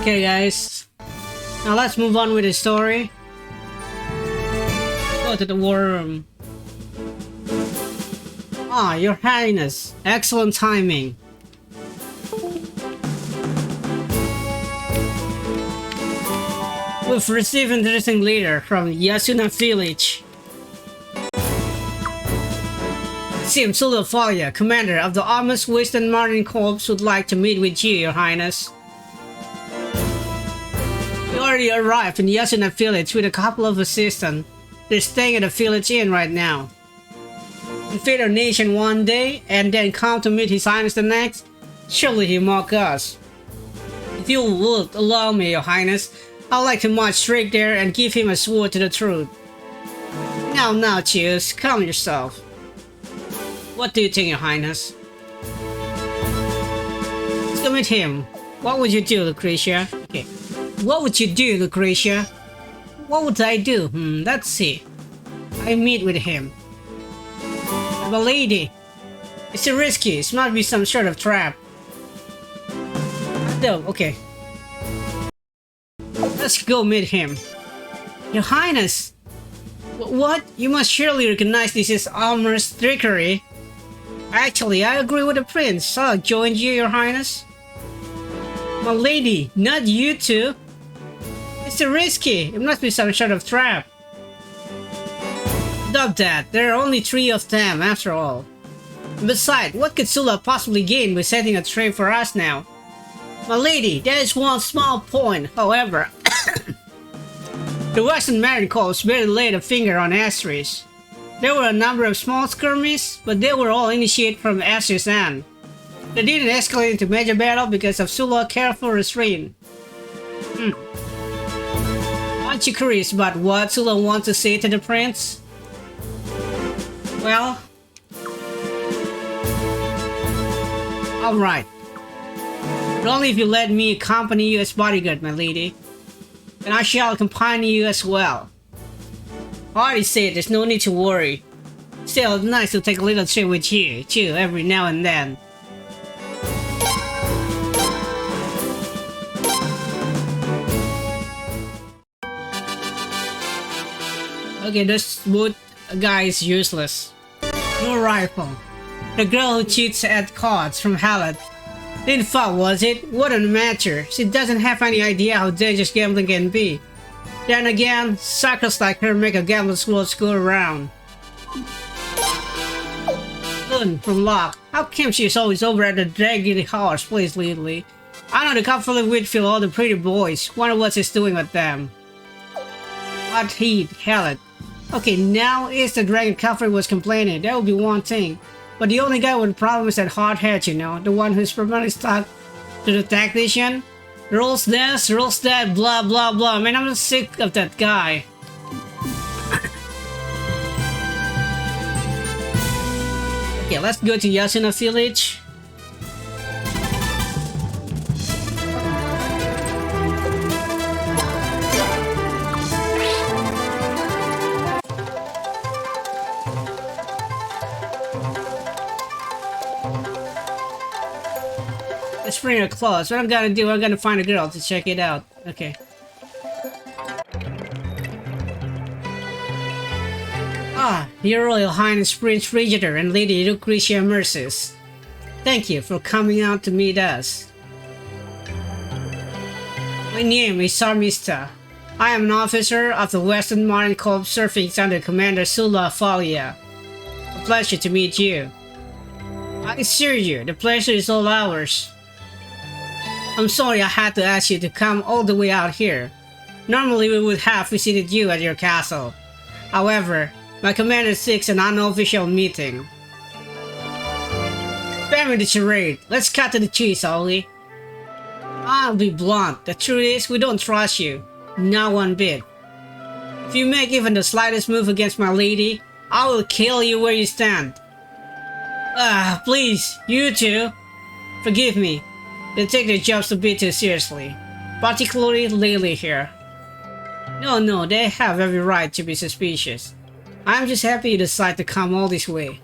Okay guys, now let's move on with the story. Go to the war room. Ah, your highness, excellent timing. We've received an interesting letter from Yasuna village. It seems Shula Valya, commander of the Armor's Western Marine Corps, would like to meet with you, your highness. We already arrived in Yasuna village with a couple of assistants. They're staying at the village inn right now. Invade our nation one day and then come to meet his highness the next? Surely he mock us. If you would allow me, your highness, I'd like to march straight there and give him a sword to the truth. Now, cheers, calm yourself. What do you think, your highness? Let's go meet him. What would you do, Lucretia? Okay. What would you do, Lucretia? What would I do? Let's see. I meet with him. My lady. It's too risky. It must be some sort of trap. No, okay. Let's go meet him. Your highness! What? You must surely recognize this is Almer's trickery. Actually, I agree with the prince. I'll join you, your highness. My lady, not you two. It's too risky. It must be some sort of trap. Doubt that. There are only 3 of them, after all. And besides, what could Shula possibly gain by setting a trap for us now? My lady, there is one small point, however. The Western Marine Corps barely laid a finger on Astris. There were a number of small skirmishes, but they were all initiated from Astris' end. They didn't escalate into major battle because of Shula's careful restraint. Aren't you curious about what Shula wants to say to the prince? Well... Alright. But only if you let me accompany you as bodyguard, my lady. And I shall accompany you as well. I already said there's no need to worry. Still, it's nice to take a little trip with you, too, every now and then. Okay, this wood guy is useless. No rifle. The girl who cheats at cards from Hallet. Didn't fall, was it? What an amateur. She doesn't have any idea how dangerous gambling can be. Then again, suckers like her make a gambler's world go around. Lun from Locke. How come she's always over at the Draggedy Horse place lately? I know the couple of Whitfield, all the pretty boys. Wonder what she's doing with them. What heat, Hallet. Okay, now if the Dragon Cavalry was complaining, that would be one thing. But the only guy with a problem is that hardhead, you know, the one who's permanently stuck to the tactician. Rules this, rules that, blah blah blah. Man, I'm sick of that guy. Okay, let's go to Yasuna village. Let's bring her close. What I'm gonna do, I'm gonna find a girl to check it out. Okay. Ah, Your Royal Highness Prince Freyjadour and Lady Lucretia Merces. Thank you for coming out to meet us. My name is Sarmista. I am an officer of the Western Marine Corps serving under Commander Shula Valya. A pleasure to meet you. I assure you, the pleasure is all ours. I'm sorry I had to ask you to come all the way out here. Normally we would have visited you at your castle. However, my commander seeks an unofficial meeting. Spare me the charade. Let's cut to the chase, Ollie. I'll be blunt. The truth is, we don't trust you. Not one bit. If you make even the slightest move against my lady, I will kill you where you stand. Please, you two. Forgive me. They take their jobs a bit too seriously. Particularly Lily here. No, they have every right to be suspicious. I'm just happy you decided to come all this way.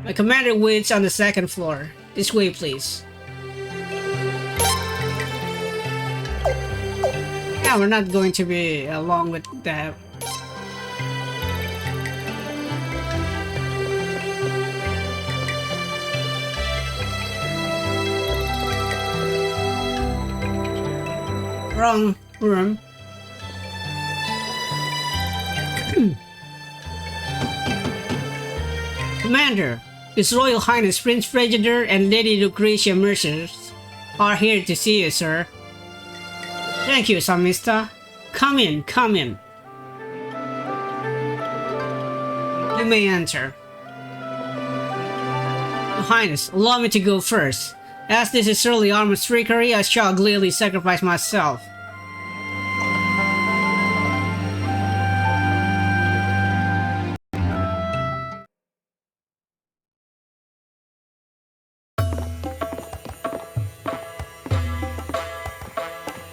My commander waits on the 2nd floor. This way, please. now, we're not going to be along with that. Wrong room. Commander, His Royal Highness Prince Freyjadour and Lady Lucretia Mercers are here to see you, sir. Thank you, Samista. Come in, come in. You may enter. Your Highness, allow me to go first. As this is surely armor's trickery, I shall gladly sacrifice myself.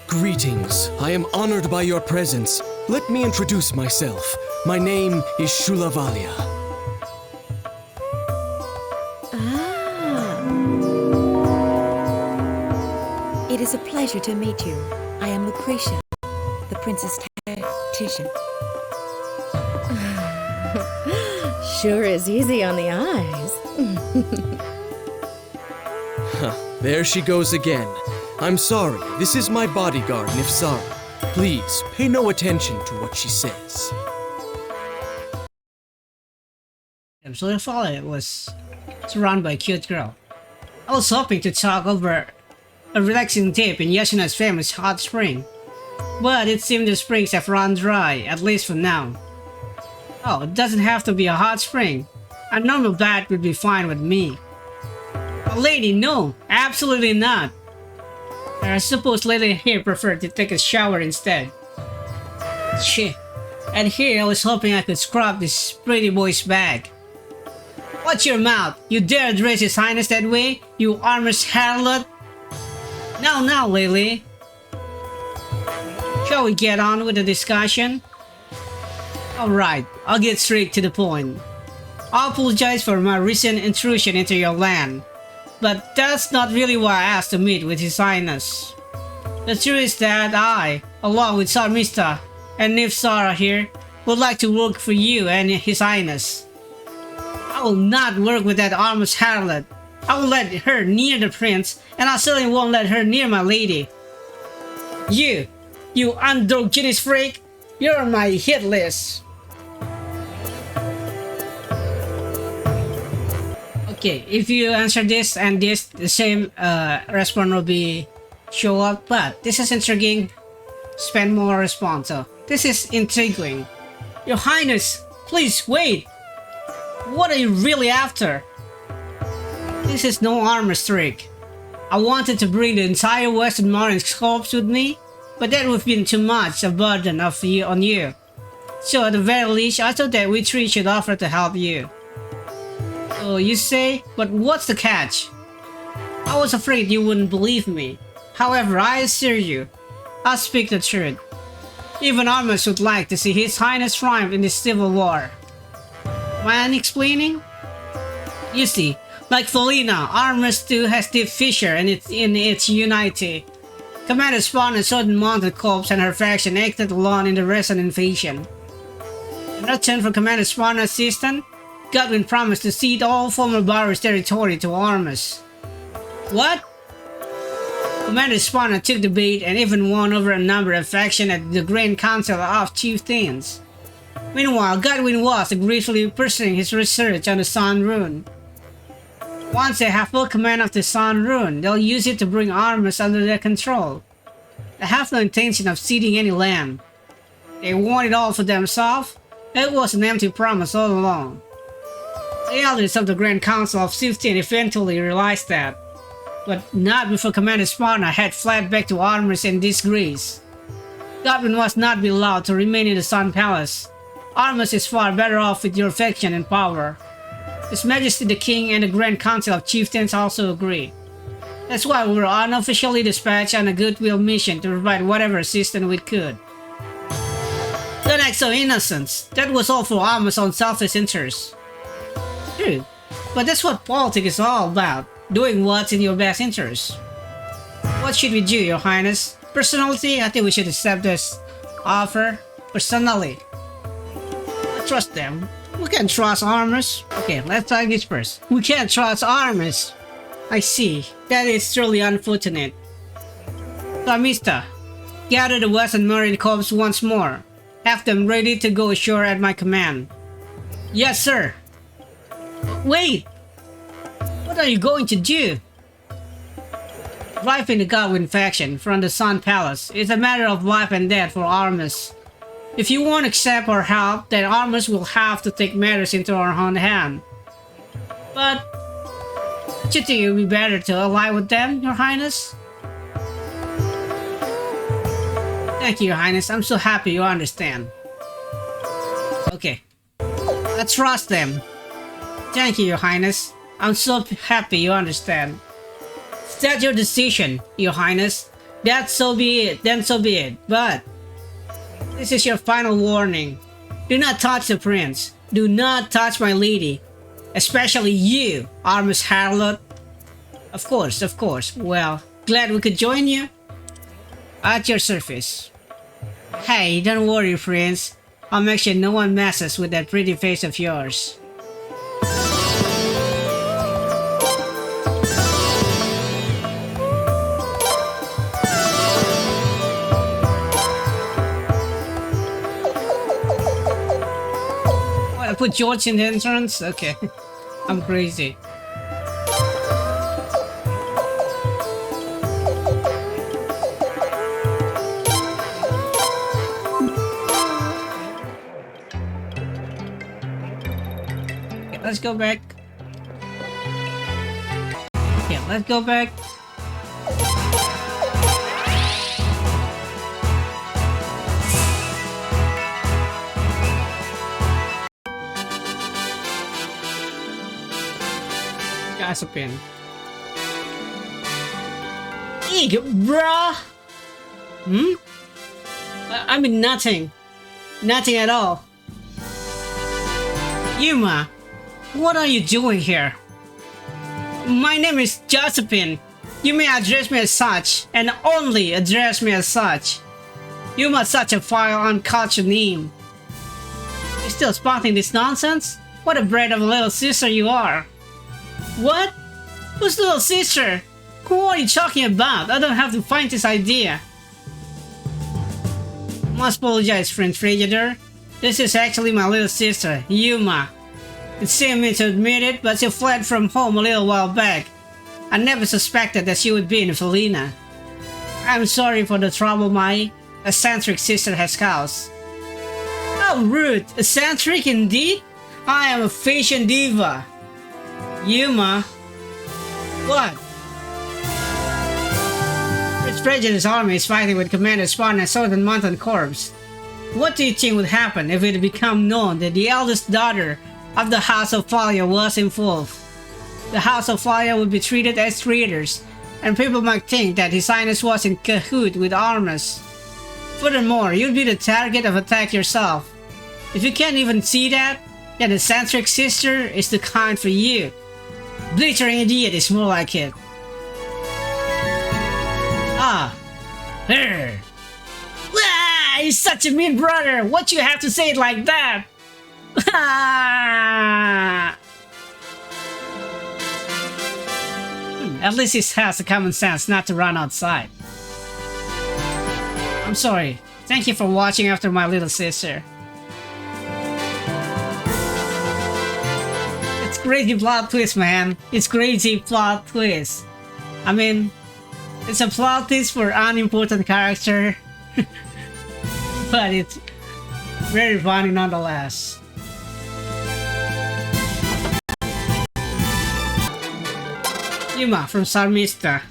Greetings. I am honored by your presence. Let me introduce myself. My name is Shula Valya. It is a pleasure to meet you. I am Lucretia, the princess tactician. Sure is easy on the eyes. There she goes again. I'm sorry, this is my bodyguard, Nifsara. Please, pay no attention to what she says. Genso Suikoden was surrounded by a cute girl. I was hoping to talk over a relaxing dip in Yoshina's famous hot spring, but it seemed the springs have run dry, at least for now. Oh, it doesn't have to be a hot spring. A normal bath would be fine with me. A lady, no, absolutely not. I suppose lady here preferred to take a shower instead. Shit. And here I was hoping I could scrub this pretty boy's bag. Watch your mouth! You dare address His Highness that way, you armor's harlot? Now, Lily. Shall we get on with the discussion? Alright, I'll get straight to the point. I apologize for my recent intrusion into your land, but that's not really why I asked to meet with His Highness. The truth is that I, along with Sarmista and Nifsara here, would like to work for you and His Highness. I will not work with that armor's harlot. I will let her near the prince, and I certainly won't let her near my lady. You androgynous freak, you're on my hit list. Okay, if you answer this and this, the same response will be show up, but this is intriguing. Spend more response. So this is intriguing. Your Highness, please wait. What are you really after? This is no armor trick. I wanted to bring the entire Western Marine Corps with me, but that would have been too much a burden on you. So at the very least, I thought that we three should offer to help you. So you say, but what's the catch? I was afraid you wouldn't believe me. However, I assure you, I'll speak the truth. Even armors would like to see His Highness triumph in this civil war. Mind explaining? You see, like Falena, Armors 2 has deep fissure in its unity. Commander Spawn and Southern Mounted Corps and her faction acted alone in the recent invasion. In return for Commander Spawn's assistance, Godwin promised to cede all former Barrows territory to Armors. What? Commander Spawn took the bait and even won over a number of factions at the Grand Council of Chieftains. Meanwhile, Godwin was aggressively pursuing his research on the Sun Rune. Once they have full command of the Sun Rune, they'll use it to bring Armors under their control. They have no intention of ceding any land. They want it all for themselves. It was an empty promise all along. The elders of the Grand Council of Chieftains eventually realized that, but not before Commander Sparna had fled back to Armors in disgrace. Godwin must not be allowed to remain in the Sun Palace. Armors is far better off with your faction and power. His Majesty the King and the Grand Council of Chieftains also agree. That's why we were unofficially dispatched on a goodwill mission to provide whatever assistance we could. Don't act so innocent. That was all for Armors' own selfish interests. True, but that's what politics is all about. Doing what's in your best interest. What should we do, Your Highness? Personality, I think we should accept this offer. Personally, I trust them. We can trust armors. Okay, let's try this first. We can't trust armors. I see. That is truly unfortunate. So, Mister, gather the Western Marine Corps once more. Have them ready to go ashore at my command. Yes, sir. Wait! What are you going to do? Driving the Godwin faction from the Sun Palace is a matter of life and death for Armus. If you won't accept our help, then Armus will have to take matters into our own hand. But don't you think it would be better to ally with them, Your Highness? Thank you, Your Highness. I'm so happy you understand. Okay. I trust them. Thank you, Your Highness. I'm so happy you understand. That's your decision, Your Highness. That so be it, then so be it. But this is your final warning. Do not touch the prince. Do not touch my lady. Especially you, Armus Harlot. Of course. Well, glad we could join you. At your service. Hey, don't worry, Prince. I'll make sure no one messes with that pretty face of yours. What, I put George in the entrance? Okay. I'm crazy. Let's go back. Okay, let's go back. Gossiping. Eek, bruh! I mean nothing. Nothing at all. Yuma! What are you doing here? My name is Josephine. You may address me as such, and only address me as such. You must such a vile, uncultured name. You still spouting this nonsense? What a brat of a little sister you are. What? Who's little sister? Who are you talking about? I don't have to find this idea. Must apologize, friend Freyjadour. This is actually my little sister, Yuma. It's me to admit it, but she fled from home a little while back. I never suspected that she would be in Falena. I'm sorry for the trouble my eccentric sister has caused. How rude! Eccentric indeed? I am a fashion diva. Yuma? What? Prince Freyjadour's army is fighting with Commander Spawn and Southern Mountain Corps. What do you think would happen if it became known that the eldest daughter of the House of Valya was involved? The House of Valya would be treated as traitors, and people might think that His Highness was in cahoot with Armus. Furthermore, you'd be the target of attack yourself. If you can't even see that, then the eccentric sister is the kind for you. Glittering idiot is more like it. Ah, her. Ah, he's such a mean brother. What you have to say it like that? At least he has the common sense not to run outside. I'm sorry. Thank you for watching after my little sister. It's crazy plot twist, man. It's crazy plot twist. I mean, it's a plot twist for unimportant character. But it's very funny nonetheless. Yuma from Sarmista.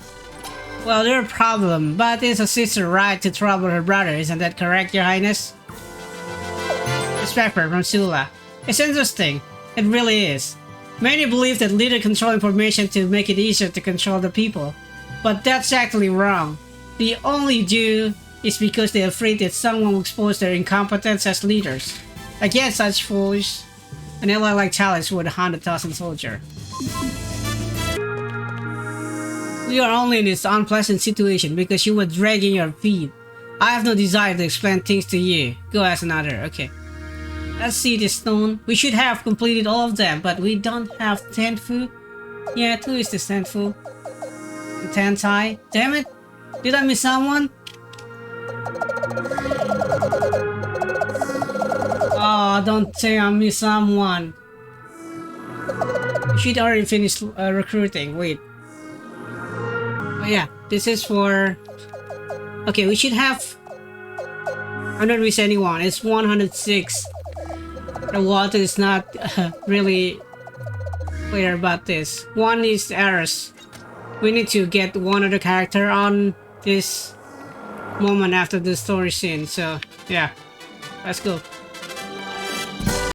Well, there's a problem, but it's a sister's right to trouble her brother, isn't that correct, Your Highness? It's Pepper from Shula. It's interesting. It really is. Many believe that leaders control information to make it easier to control the people. But that's actually wrong. They only do is because they're afraid that someone will expose their incompetence as leaders. Against such fools, an ally like Chalice would hunt 1,000 soldiers. You are only in this unpleasant situation because you were dragging your feet. I have no desire to explain things to you. Go ask another. Okay. Let's see this stone. We should have completed all of them, but we don't have Tenfu. Yeah, 2 is the Tenfu. Tentai. Damn it! Did I miss someone? Oh, don't say I missed someone. We should already finish recruiting. Wait. Oh yeah, this is for... Okay, we should have... I don't miss anyone. It's 106. The water is not really clear about this. One is Eris. We need to get one other character on this moment after the story scene. So, yeah. Let's go.